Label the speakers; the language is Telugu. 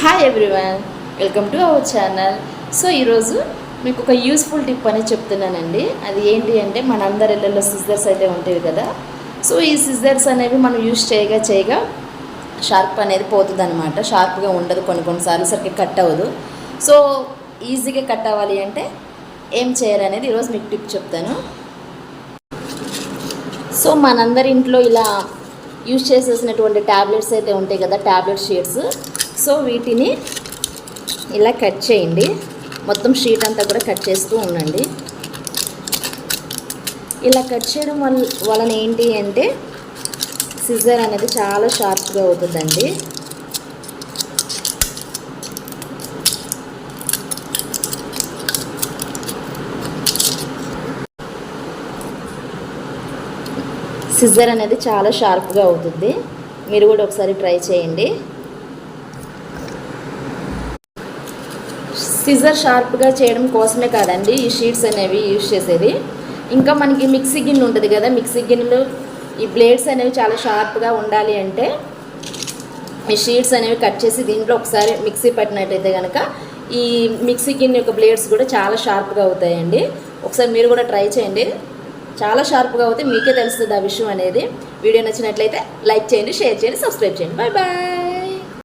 Speaker 1: Hi everyone, welcome to our channel. So ఈరోజు మీకు ఒక యూస్ఫుల్ టిప్ అనేది చెప్తున్నానండి. అది ఏంటి అంటే మనందరి ఇళ్ళల్లో సిజర్స్ అయితే ఉంటాయి కదా. సో ఈ సిజర్స్ అనేవి మనం యూస్ చేయగా షార్ప్ అనేది పోతుంది అనమాట. షార్ప్గా ఉండదు, కొన్నిసార్లు సరికి కట్ అవ్వదు. సో ఈజీగా కట్ అవ్వాలి అంటే ఏం చేయాలనేది ఈరోజు మీకు టిప్ చెప్తాను. సో మనందరి ఇంట్లో ఇలా యూజ్ చేసేసినటువంటి ట్యాబ్లెట్స్ అయితే ఉంటాయి కదా, ట్యాబ్లెట్ షీట్స్. సో వీటిని ఇలా కట్ చేయండి. మొత్తం షీట్ అంతా కూడా కట్ చేస్తూ ఉండండి. ఇలా కట్ చేయడం వలన ఏంటి అంటే సిజర్ అనేది చాలా షార్ప్గా అవుతుందండి. సిజర్ అనేది చాలా షార్ప్గా అవుతుంది. మీరు కూడా ఒకసారి ట్రై చేయండి. సిజర్ షార్ప్గా చేయడం కోసమే కాదండి ఈ షీట్స్ అనేవి యూజ్ చేసేది. ఇంకా మనకి మిక్సీ గిన్నె ఉంటుంది కదా, మిక్సీ గిన్నెలో ఈ బ్లేడ్స్ అనేవి చాలా షార్ప్గా ఉండాలి అంటే ఈ షీట్స్ అనేవి కట్ చేసి దీంట్లో ఒకసారి మిక్సీ పట్టినట్టయితే కనుక ఈ మిక్సీ గిన్నె యొక్క బ్లేడ్స్ కూడా చాలా షార్ప్గా అవుతాయండి. ఒకసారి మీరు కూడా ట్రై చేయండి. చాలా షార్ప్గా అవుతే మీకే తెలుస్తుంది ఆ విషయం అనేది. వీడియో నచ్చినట్లయితే లైక్ చేయండి, షేర్ చేయండి, సబ్స్క్రైబ్ చేయండి. Bye bye.